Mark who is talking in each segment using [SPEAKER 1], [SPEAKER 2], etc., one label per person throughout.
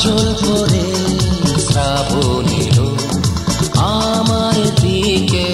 [SPEAKER 1] কাজল করে শ্রাবণের আমার দিকে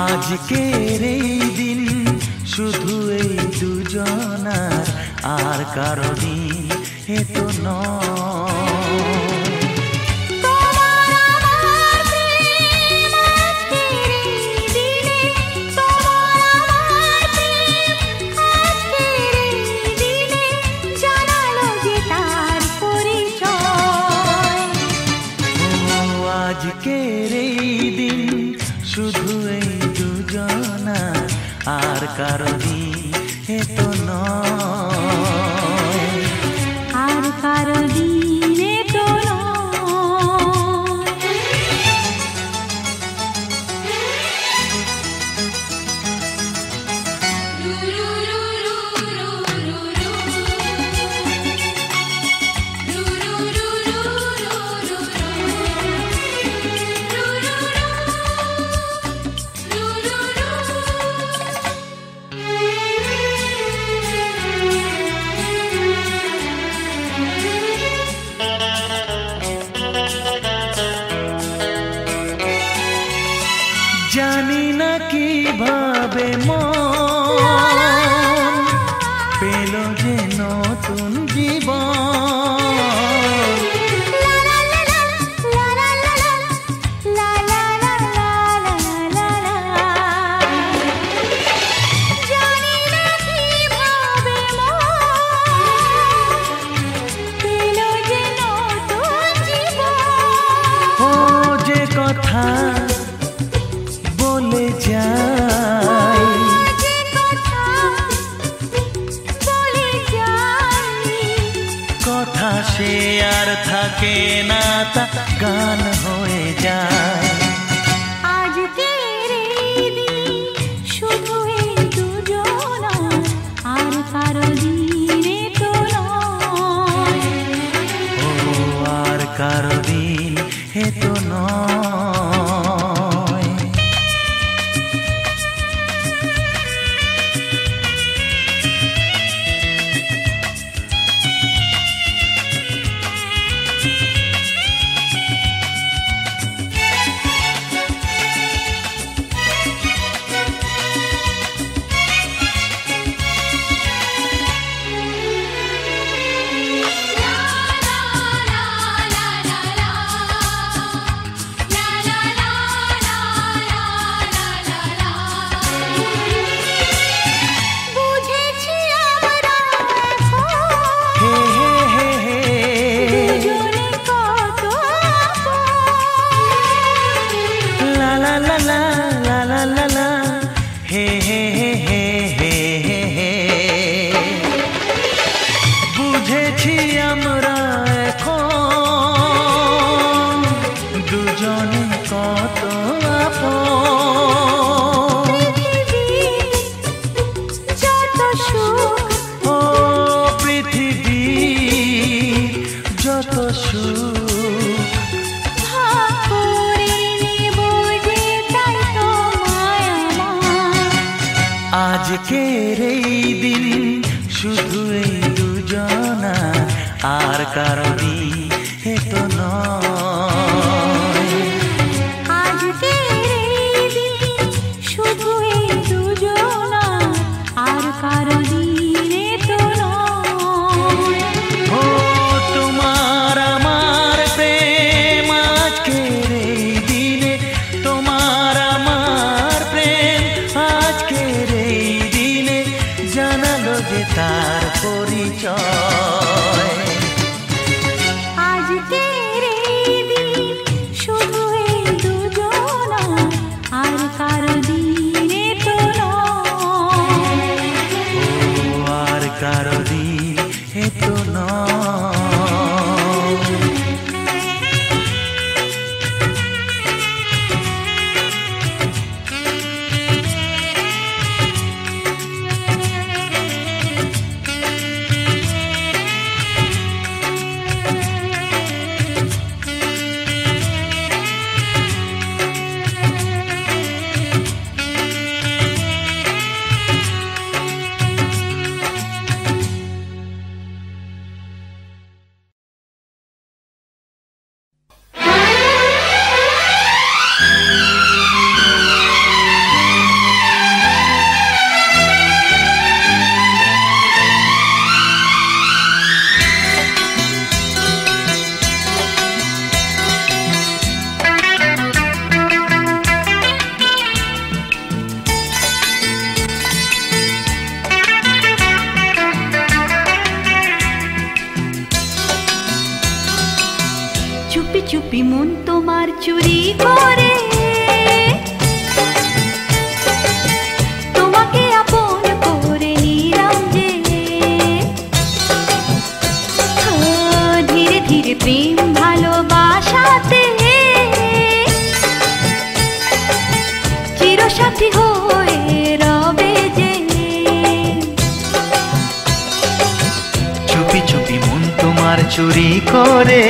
[SPEAKER 2] আজকের এই দিন শুধু এই দুজনার, আর কারো দিন এ তো নয়। দিন এ তো নয়,
[SPEAKER 3] আর কারো দিন এ তো
[SPEAKER 2] জানি না কিভাবে মন পেল যে নতুন জীবন। ও যে কথা বলে যাই, কথা সে আর থাকে না, তা গান হয়ে যায়।
[SPEAKER 3] আজকের এই দিন শুধু এই দুজনা, আর কারো দিন এ তো নয়,
[SPEAKER 2] ও আর কারো দিন এ তো নয়।
[SPEAKER 3] বুঝেছি আমরা
[SPEAKER 2] হে হে হে হে,
[SPEAKER 3] দুজনে কত
[SPEAKER 2] লা লা লা লা লা লা লা লা, হে হে হে হে হে হে হে। বুঝেছি আমরা এখন দুজনে কত আপন।
[SPEAKER 3] যত সুখ
[SPEAKER 2] ও পৃথিবী যত সুখ,
[SPEAKER 3] ভাগ করে নেব যে তাই তো মায়া।
[SPEAKER 2] আজকের এই দিন শুধু এই দুজনা, আর কারো দিন এ তো নয়।
[SPEAKER 3] আজকের এই দিন শুধু এই দুজনা, আর কারো দিন এ তো নয়।
[SPEAKER 2] ও তোমার আমার প্রেম আজকের এই দিনে, তোমার আমার প্রেম আজকের এই দিনে জানালো যে তার পরিচয়।
[SPEAKER 3] আজকের এই দিন শুধু এই দুজনা, আর কারো দিন এ তো নয়,
[SPEAKER 2] ও আর কারো দিন এ তো নয়।
[SPEAKER 3] চুপি চুপি মন তোমার চুরি করে তোমাকে আপন
[SPEAKER 2] তোমার চুরি করে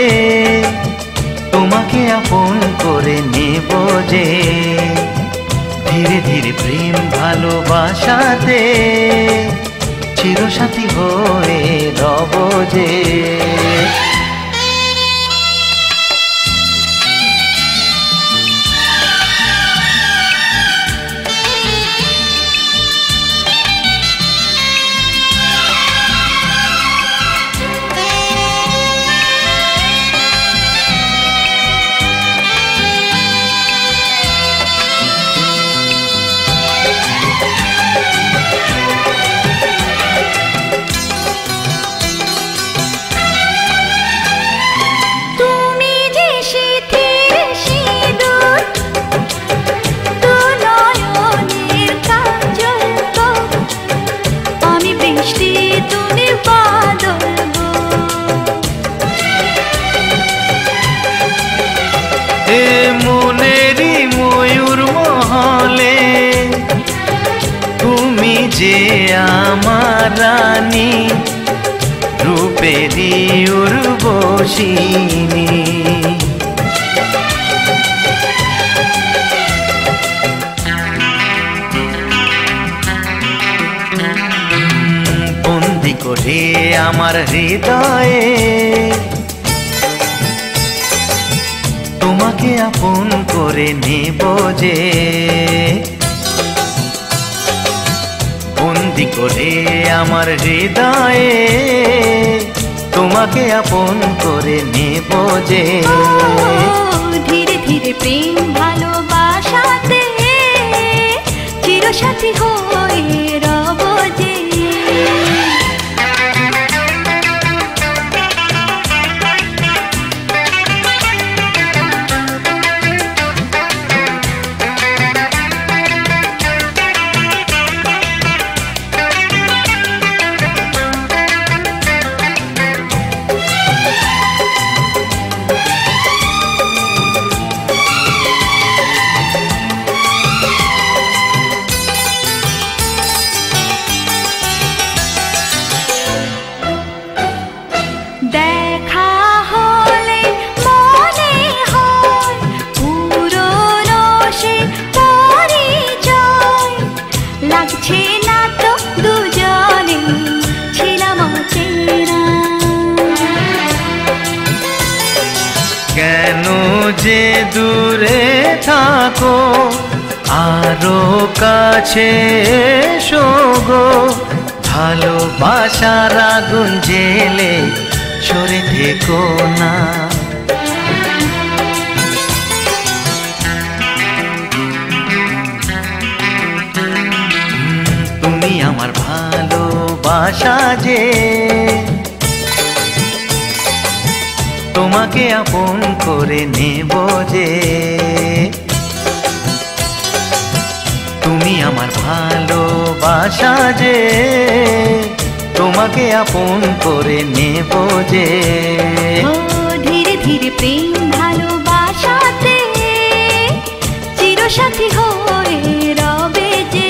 [SPEAKER 2] তোমাকে আপন করে নেব যে, ধীরে ধীরে প্রেম ভালোবাসাতে চিরসাথী হয়ে রব যে। মনেরই ময়ূর মহলে তুমি যে আমার রানী, রূপেরই উর্বশিনী। বন্দি করে আমার হৃদয়ে তোমাকে আপন করে নেব যে, বন্দি করে আমার হৃদয়ে তোমাকে আপন করে নেব যে।
[SPEAKER 3] ধীরে ধীরে প্রেম ভালোবাসাতে চিরসাথী হয়ে রব যে।
[SPEAKER 2] কেন যে দূরে থাকো আরো কাছে এসো গো, ভালোবাসার আগুন জেলে সরে থেকো না। তুমি আমার ভালোবাসা যে, তোমাকে আপন করে নেব যে। তুমি আমার ভালোবাসা যে, তোমাকে আপন করে নেব যে।
[SPEAKER 3] ধীরে ধীরে প্রেম ভালোবাসাতে চিরসাথী হয়ে রবে যে।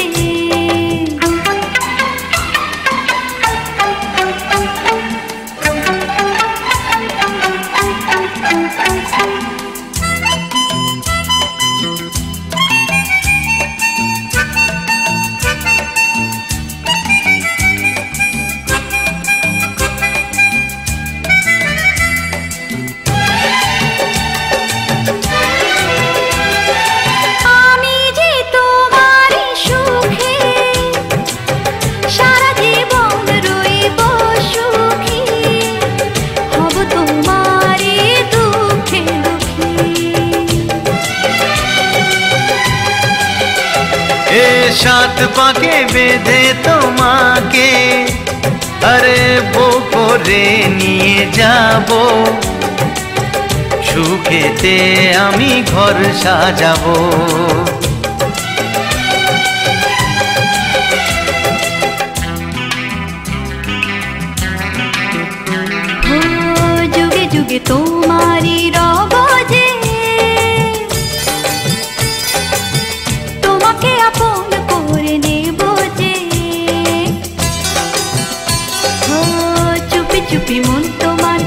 [SPEAKER 2] সাত পাকে বেঁধে তোমাকে আরে বউ করে নিয়ে যাব, সুখেতে আমি ঘর সাজাবো।
[SPEAKER 3] যুগে যুগে তোমারই রব যে, তোমাকে আপন করে নেব যে। চুপি চুপি মন তোমার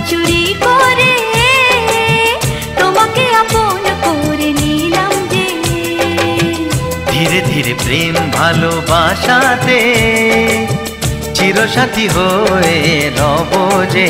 [SPEAKER 2] প্রেম ভালোবাসাতে চিরসাথী হয়ে রব যে।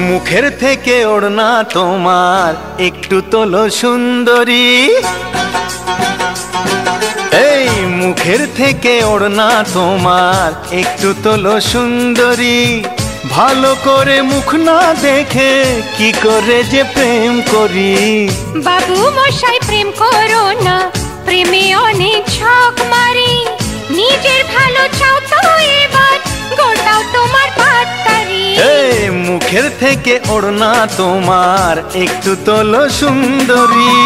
[SPEAKER 2] মুখের থেকে ওড়না তোমার একটু তোলো সুন্দরী, এই মুখের থেকে ওড়না তোমার একটু তোলো সুন্দরী। ভালো করে মুখ না দেখে কি করে যে প্রেম করি।
[SPEAKER 4] বাবু মশাই প্রেম করো না, প্রেমে অনেক ছক মারি। নিজের ভালো চাও তো এবার গোটাও তোমার পাত্তারি।
[SPEAKER 2] এই মুখের থেকে ওড়না তোমার একটু তোলো সুন্দরী।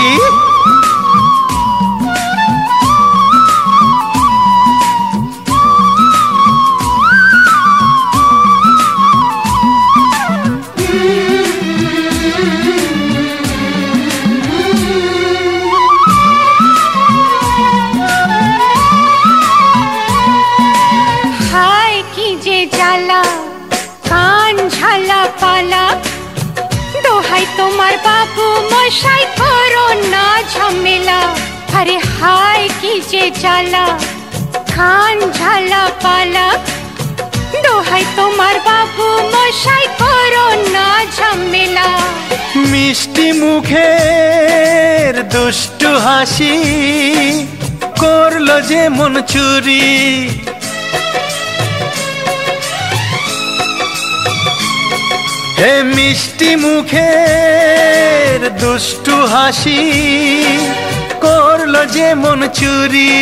[SPEAKER 4] হায় কি যে জ্বালা, কান ঝালা পালা। দোহাই তোমার বাবু মশাই করো না ঝামেলা। আরে হায় কি যে জ্বালা, কান ঝালা পালা। দোহাই তোমার বাবু মশাই করো না ঝামেলা।
[SPEAKER 2] মিষ্টি মুখের দুষ্টু হাসি করলো যে মন চুরি। হে মিষ্টি মুখের দুষ্টু হাসি করলো যে মন চুরি।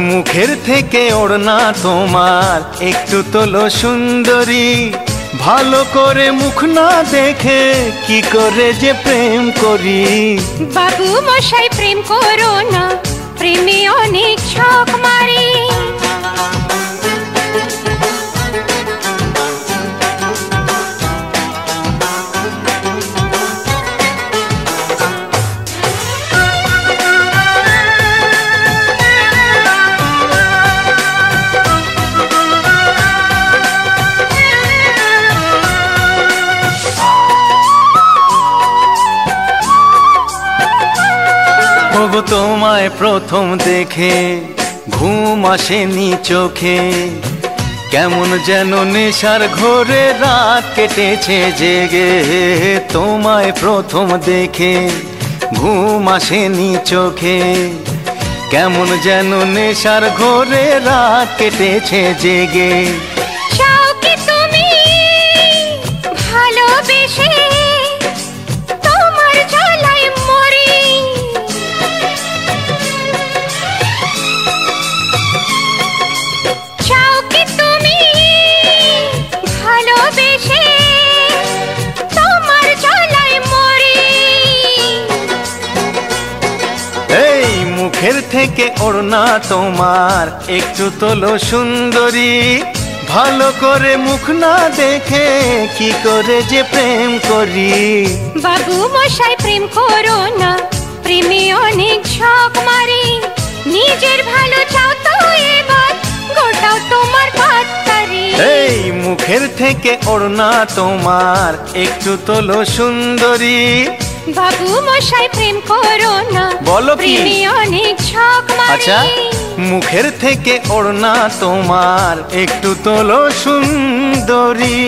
[SPEAKER 2] মুখের থেকে ওড়না তোমার একটু তোলো সুন্দরী। ভালো করে মুখ না দেখে কি করে যে প্রেম করি।
[SPEAKER 4] বাবু মশাই প্রেম করো না, প্রেমে অনেক ছক মারি।
[SPEAKER 2] ওগো তোমায় প্রথম দেখে ঘুম আসেনি চোখে। কেমন যেন নেশার ঘোরে রাত কেটেছে জেগে। তোমায় প্রথম দেখে ঘুম আসেনি চোখে। কেমন যেন নেশার ঘোরে রাত কেটেছে জেগে।
[SPEAKER 4] চাও কি তুমি ভালোবেসে তোমার জ্বালায় মরি। চাও কি তুমি ভালোবেসে তোমার জ্বালায় মরি।
[SPEAKER 2] এই মুখের থেকে ওড়না তোমার একটু তোলো সুন্দরী। ভালো করে মুখ না দেখে কি করে যে প্রেম করি।
[SPEAKER 4] বাবু মশাই প্রেম করো না, প্রেমে অনেক ছক মারি। নিজের ভালো চাও তো এবার গোটাও তোমার পাত্তারি।
[SPEAKER 2] এই মুখের থেকে ওড়না তোমার একটু তোলো সুন্দরী।
[SPEAKER 4] বাবু মশাই প্রেম করো না,
[SPEAKER 2] বলো কি?
[SPEAKER 4] প্রেমে অনেক ছক মারি।
[SPEAKER 2] আচ্ছা, মুখের থেকে ওড়না তোমার একটু তোলো সুন্দরী।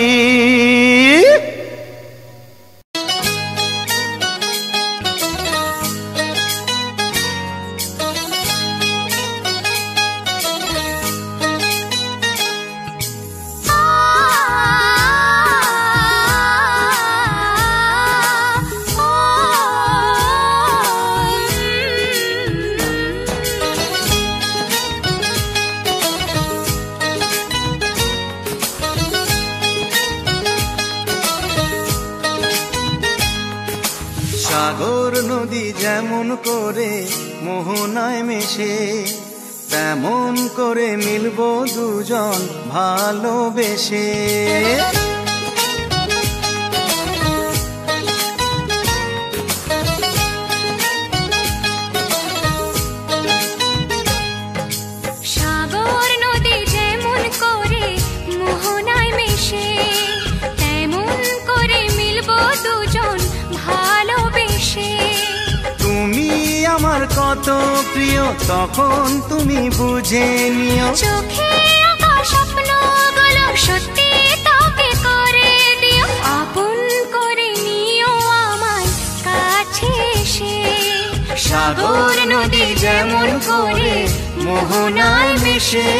[SPEAKER 2] নদী যেমন করে মোহনায় মেশে, তেমন করে মিলবো দুজন ভালোবেসে।
[SPEAKER 4] সাগর নদী যেমন করে মোহনায় মেশে, তেমন করে মিলবো দুজন ভালোবেসে।
[SPEAKER 2] তুমি আমার কত প্রিয় তখন তুমি বুঝে নিও,
[SPEAKER 4] চোখে আঁকা স্বপ্নগুলো সত্যি তোকে করে দিও, আপন করে নিও আমার কাছে এসে।
[SPEAKER 2] সাগর নদী যেমন করে মোহনায় মেশে।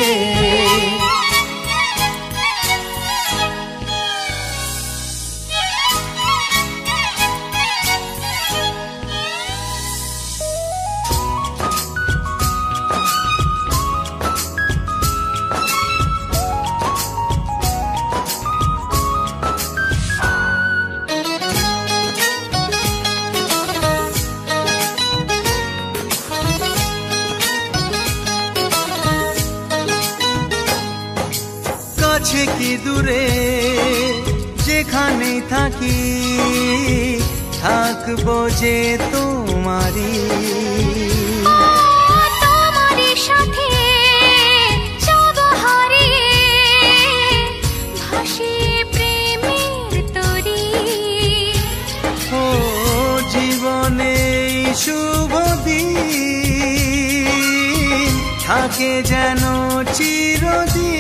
[SPEAKER 2] কাছে কি দূরে যেখানে থাকি, থাকবো যে তোমারি।
[SPEAKER 4] তোমারই সাথে যাব হারিয়ে, ভাসিয়ে প্রেমের তরী।
[SPEAKER 2] ও জীবনে শুভ দিন থাকে যেন চিরদিন,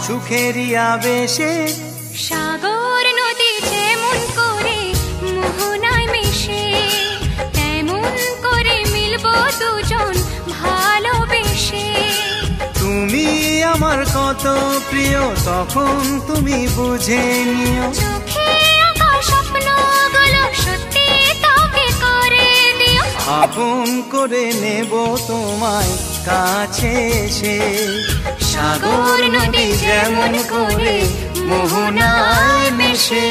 [SPEAKER 2] সুখেরই আবেশে।
[SPEAKER 4] সাগর নদী যেমন করে মোহনায় মেশে, তেমন করে মিলবো দুজন ভালোবেসে।
[SPEAKER 2] তুমি আমার কত প্রিয় তখন তুমি বুঝে নিও,
[SPEAKER 4] চোখে আঁকা স্বপ্নগুলো সত্যি তোকে করে দিও,
[SPEAKER 2] আপন করে নেব তোমায় কাছে এসে। সাগর নদী যেমন করে মোহনায় মেশে।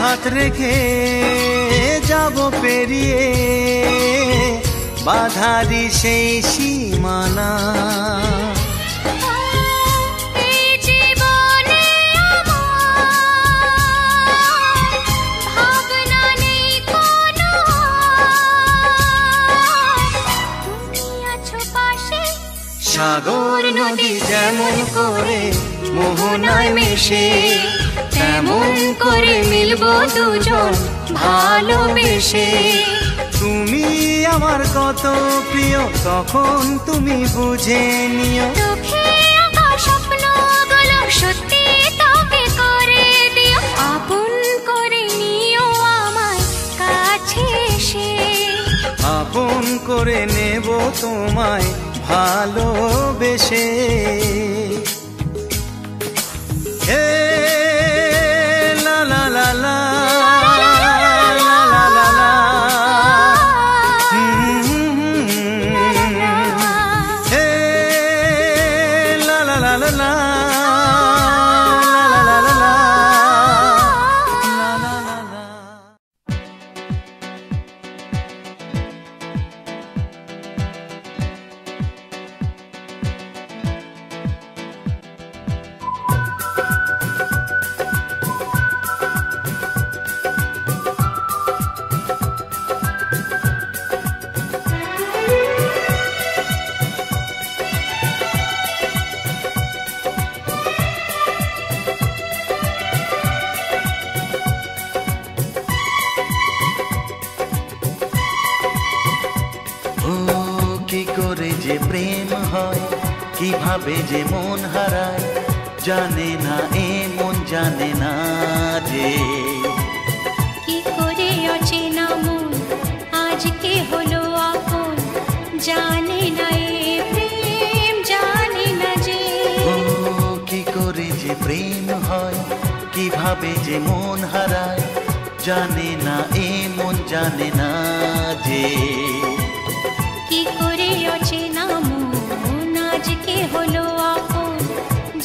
[SPEAKER 2] হাত রেখে যাব পেরিয়ে বাধারি সেই সীমানা। সাগর নদী যেমন করে মোহনায় মেশে, তেমন করে মিলবো দুজন ভালোবেসে। তুমি আমার কত প্রিয় তখন তুমি বুঝে নিও,
[SPEAKER 4] চোখে আঁকা স্বপ্নগুলো সত্যি তোকে করে দিও, আপন করে নিও আমার কাছে এসে।
[SPEAKER 2] আপন করে নেব তোমায় ভালোবেসে। হে লা লা লা লা লা লা লা লা, হে লা লা লা লা লা।
[SPEAKER 5] হয় কিভাবে যে মন হারায় জানে না এ মন জানে না যে
[SPEAKER 4] কি করে অচেনা মন আজকে হলো আপন জানে না এ প্রেম জানে না যে
[SPEAKER 5] ও কি করে যে প্রেম হয় কিভাবে যে মন হারায় জানে না এ মন জানে না যে
[SPEAKER 4] কি করে অচেনা মন আজকে হলো আপন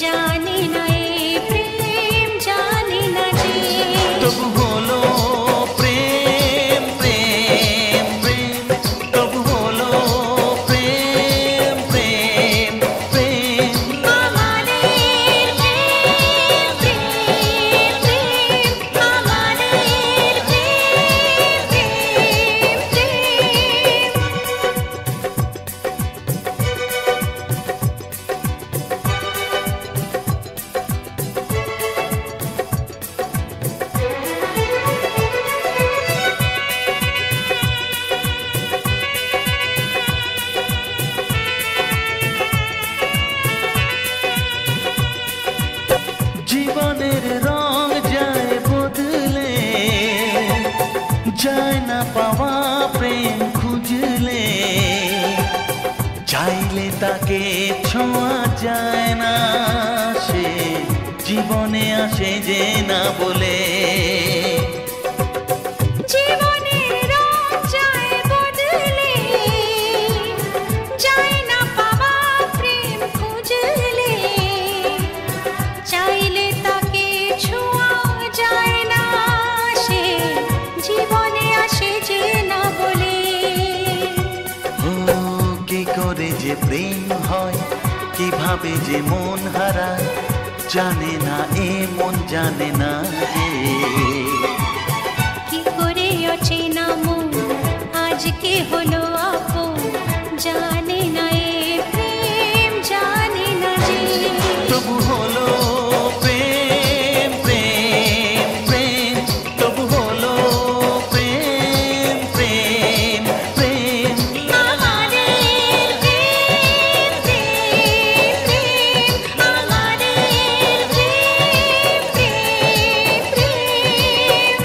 [SPEAKER 4] জানে না এ প্রেম জানে না যে
[SPEAKER 5] তবু হলো প্রেম প্রেম প্রেম তবু হলো প্রেম প্রেম প্রেম
[SPEAKER 4] আমাদের প্রেম প্রেম প্রেম আমাদের প্রেম প্রেম প্রেম
[SPEAKER 5] জীবনের রং যায় বদলে যায় না পাওয়া প্রেম খুঁজলে চাইলে তাকে ছোঁয়া যায় না সে জীবনে আসে যে না বলে
[SPEAKER 4] জীবনের রং যায় বদলে যায় না পাওয়া প্রেম খুঁজলে চাইলে তাকে ছোঁয়া যায় না সে জীবনে আসে যে না বলে
[SPEAKER 5] ও কি করে যে প্রেম হয় কিভাবে যে মন হারায় জানে না এ মন জানে না যে
[SPEAKER 4] কি করে অচেনা মন আজকে হলো আপন জানে না এ প্রেম জানে না যে
[SPEAKER 5] তবু হলো প্রেম প্রেম প্রেম তবু হলো প্রেম প্রেম প্রেম
[SPEAKER 4] আমাদের প্রেম প্রেম প্রেম আমাদের প্রেম প্রেম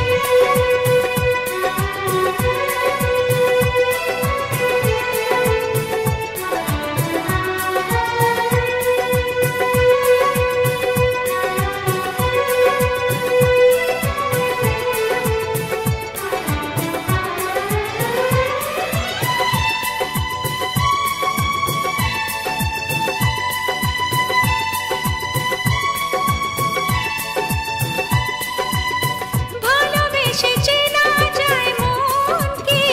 [SPEAKER 4] ভালোবেসে চেনা যায় মনকে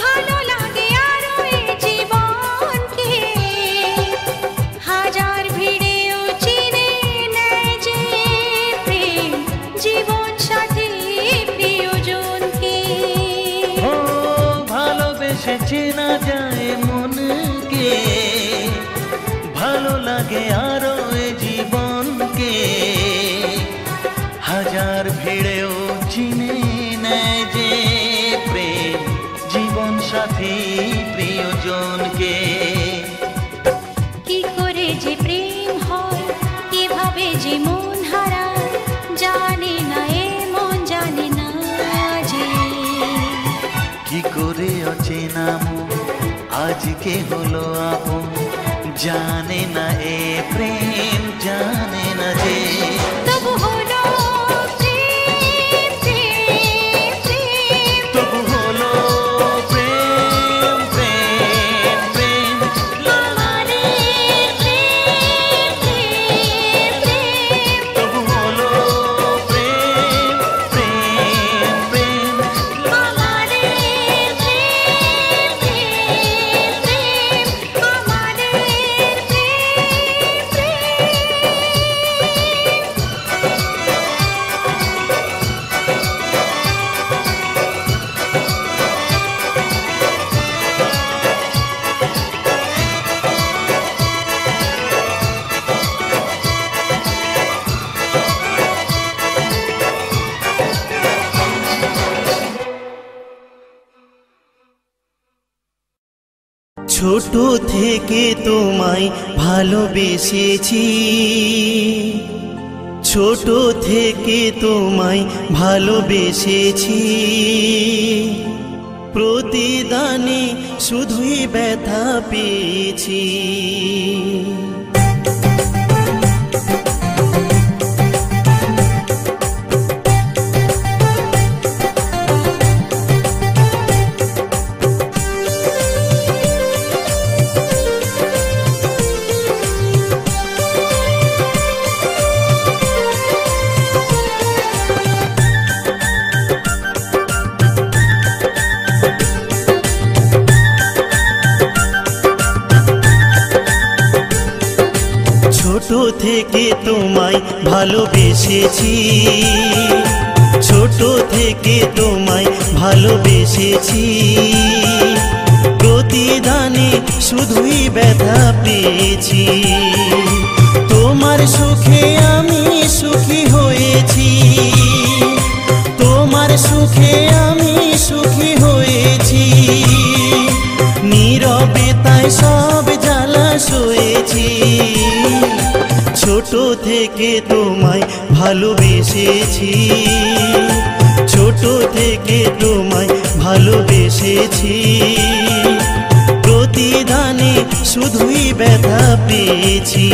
[SPEAKER 4] ভালো লাগে আরো এ জীবনকে হাজার ভিড়েও চিনে নেয় যে প্রেম জীবন সাথী প্রিয়জনকে
[SPEAKER 5] ও ভালোবেসে চেনা যায় মনকে ভালো লাগে আরো এ জীবনকে হাজার ভিড়েও চিনে নেয় যে প্রেম জীবন সাথী প্রিয়জনকে
[SPEAKER 4] কি করে যে প্রেম হয় কিভাবে যে মন হারায় জানে না এ মন জানে না যে
[SPEAKER 5] কি করে অচেনা মন আজকে হলো আপন জানে না এ প্রেম জানে না যে
[SPEAKER 4] তবু হলো প্রেম প্রেম প্রেম
[SPEAKER 5] তবু হলো প্রেম প্রেম প্রেম
[SPEAKER 4] আমাদের প্রেম প্রেম প্রেম
[SPEAKER 5] তবু হলো প্রেম প্রেম প্রেম
[SPEAKER 4] আমাদের প্রেম প্রেম প্রেম আমাদের প্রেম প্রেম
[SPEAKER 6] ছোট থেকে তোমায় ভালোবেসেছি, ছোট থেকে তোমায় ভালোবেসেছি, প্রতিদানে শুধুই ব্যথা পেয়েছি। ছোট থেকে তোমায় ভালোবেসেছি, ছোট থেকে তোমায় ভালোবেসেছি, প্রতিদানে শুধুই ব্যথা পেয়েছি। তোমার সুখে আমি সুখী হয়েছি, তোমার সুখে আমি সুখী হয়েছি, নীরবে তাই সব জ্বালা সয়েছি। ছোট থেকে তোমায় ভালোবেসেছি, ছোট থেকে তোমায় ভালোবেসেছি, প্রতিদানে শুধুই ব্যথা পেয়েছি।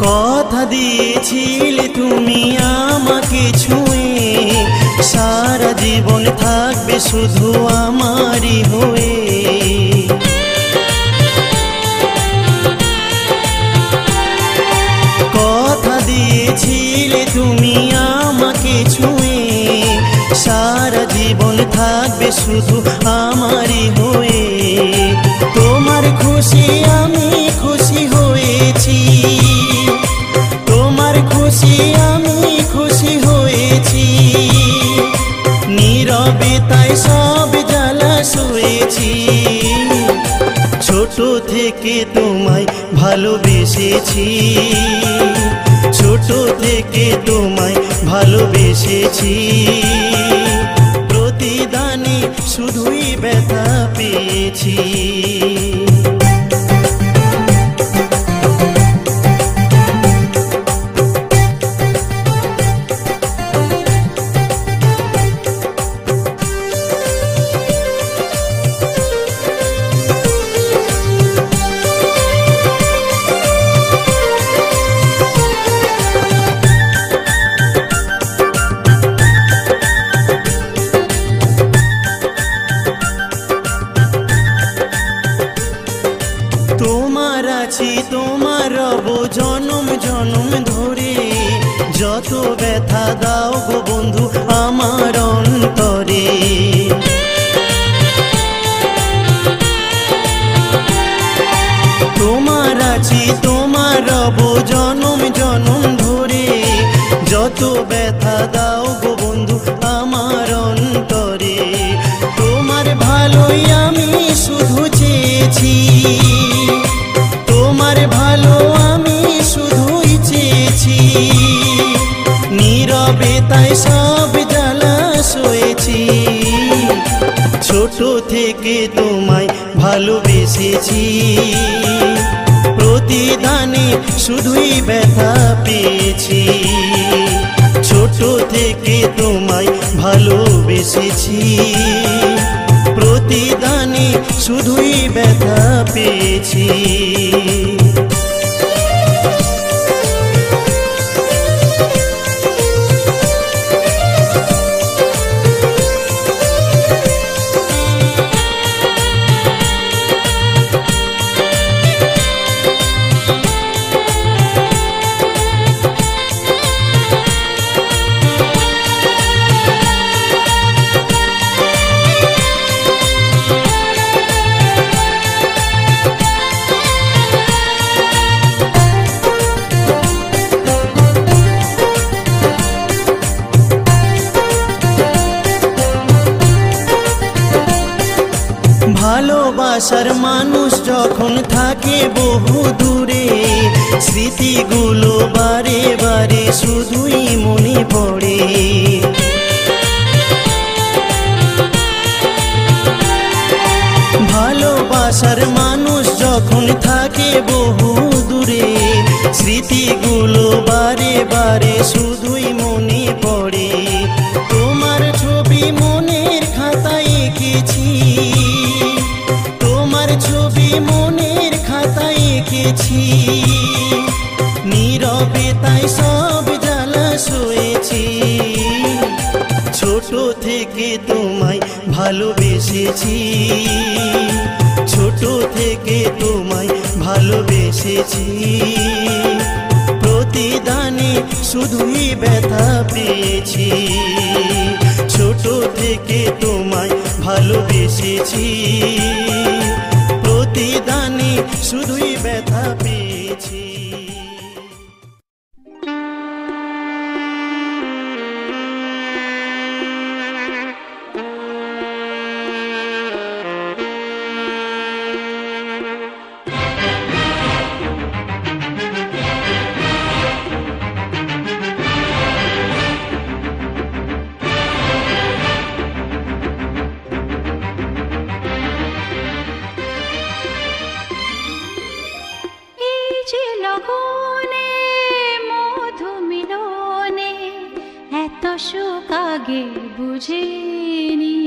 [SPEAKER 6] কথা দিয়েছিলে তুমি আমাকে ছুঁয়ে, সারা জীবন থাকবে শুধু আমারই হয়ে। কথা দিয়েছিলে তুমি আমাকে ছুঁয়ে, সারা জীবন থাকবে শুধু আমারই হয়ে। তোমার খুশি আমি খুশি হয়েছি, তোমার খুশি আমি খুশি হয়েছি, নীরবে তাই সব জ্বালা সয়েছি। ছোট থেকে তোমায় ভালোবেসেছি, ছোট থেকে তোমায় ভালোবেসেছি, প্রতিদানে শুধুই ব্যথা পেয়েছি। তোমার আছি তোমার রব জনম জনম ধরে, যত ব্যথা দাও গো বন্ধু আমার অন্তরে। তোমার আছি তোমার রব জনম জনম ধরে, যত ব্যথা দাও গো বন্ধু আমার অন্তরে। তোমার ভালোই আমি শুধু চেয়েছি, তোমার ভালো আমি শুধুই চেয়েছি, নীরবে তাই সব জ্বালা সয়েছি। ছোট থেকে তোমায় ভালোবেসেছি, প্রতিদানে শুধুই ব্যথা পেয়েছি। ছোট থেকে তোমায় ভালোবেসেছি, প্রতিদানে শুধুই ব্যথা পেয়েছি। ভালোবাসার মানুষ যখন থাকে বহু দূরে, স্মৃতিগুলো বারে বারে শুধুই মনে পড়ে। ভালোবাসার মানুষ যখন থাকে বহু দূরে, স্মৃতিগুলো বারে বারে শুধুই মনে পড়ে। তোমার ছবি মনের খাতায় এঁকেছি, তোমার ছবি মনের খাতায় এঁকেছি, নীরবে তাই সব জ্বালা সয়েছি। ছোট থেকে তোমায় ভালোবেসেছি, ছোট থেকে তোমায় ভালোবেসেছি, প্রতিদানে শুধুই ব্যথা পেয়েছি। ছোট থেকে তোমায় ভালোবেসেছি, প্রতিদানে শুধুই ব্যথা পেয়েছি।
[SPEAKER 3] সুখ আগে বুঝিনি,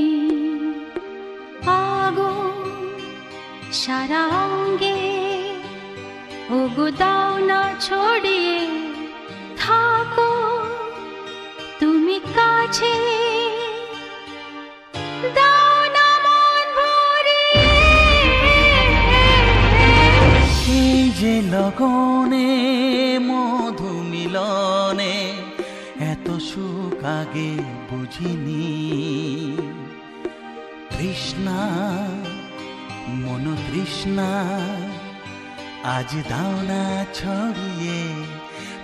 [SPEAKER 3] আগুন সারা অঙ্গে ওগো দাও না ছড়িয়ে থাকো তুমি কাছে, দাও না মন ভরিয়ে।
[SPEAKER 5] এই যে লগনে মধু মিলনে এত সুখ আগে বুঝিনি, তৃষ্ণা মন তৃষ্ণা আজ দাও না ছড়িয়ে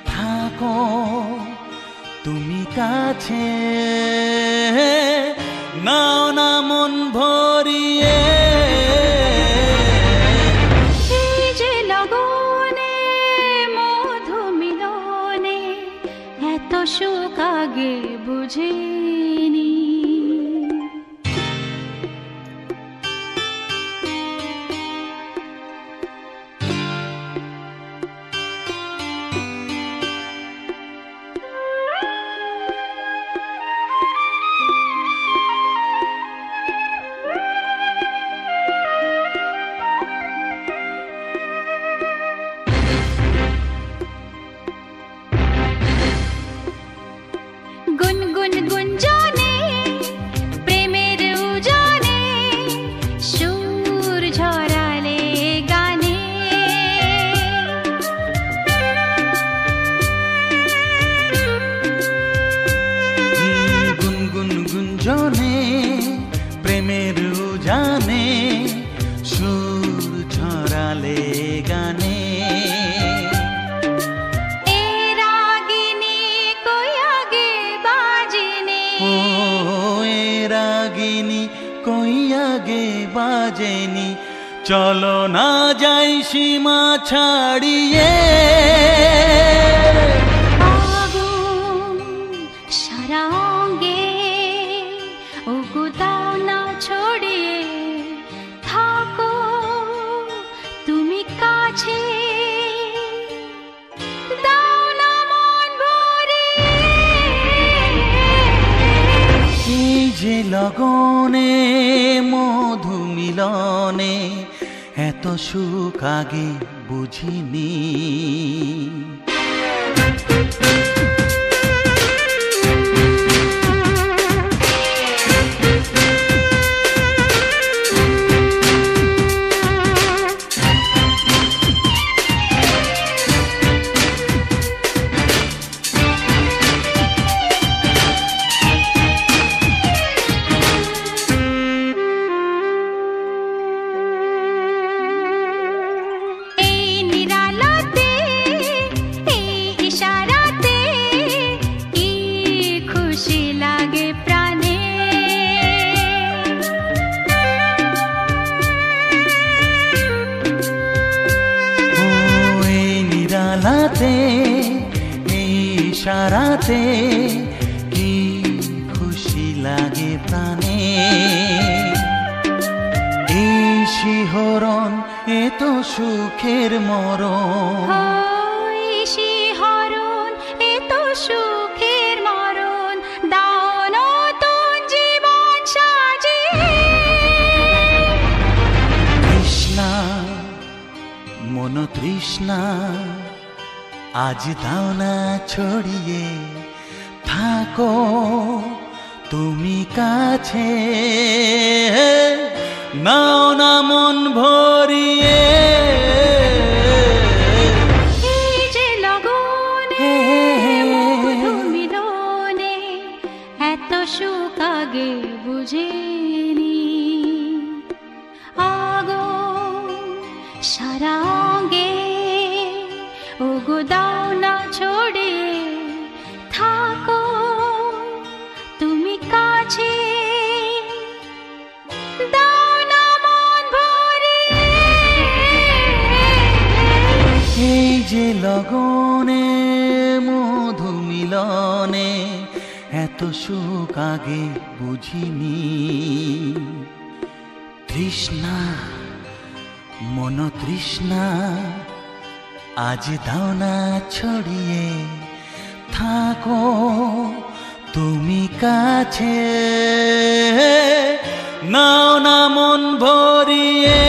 [SPEAKER 5] থাকো তুমি কাছে, নাও না মন ভরিয়ে।
[SPEAKER 3] এই যে লগনে মধু মিলনে এত সুখ আগে বুঝিনি। গুনগুন গুঞ্জনে প্রেমের উজানে সুর ঝরালে গানে,
[SPEAKER 5] গুনগুন গুঞ্জনে প্রেমের উজানে সুর ঝরালে গানে, কই আগে বাজেনি, চলো না যাই সীমা ছাড়িয়ে।
[SPEAKER 3] আগুন সারা অঙ্গে ওগো দাও না ছড়িয়ে থাকো তুমি কাছে, দাও না মন ভরিয়ে।
[SPEAKER 5] এই যে লগনে মধু মিলনে এত সুখ আগে বুঝিনি।
[SPEAKER 3] এই নিরালাতে এই ইশারাতে
[SPEAKER 5] ইশারাতে এই ইশারাতে কি খুশি লাগে প্রাণে এই শিহরণ এত সুখের মরণ
[SPEAKER 4] শিহরণ এত সুখের মরণ দাও নতুন জীবন সাজিয়ে
[SPEAKER 5] তৃষ্ণা মন তৃষ্ণা আজ দাও না ছড়িয়ে থাকো তুমি কাছে নাও না মন ভরিয়ে
[SPEAKER 4] এই যে লগনে মধু মিলনে এত সুখ আগে বুঝিনি আগুন সারাঙ্গে ওগো দাও না ছড়িয়ে থাকো তুমি কাছে দাও না মন ভরিয়ে
[SPEAKER 5] এই যে লগনে মধু মিলনে এত সুখ আগে বুঝিনি তৃষ্ণা মন তৃষ্ণা আজ দাও না ছড়িয়ে থাকো তুমি কাছে নাও না মন ভরিয়ে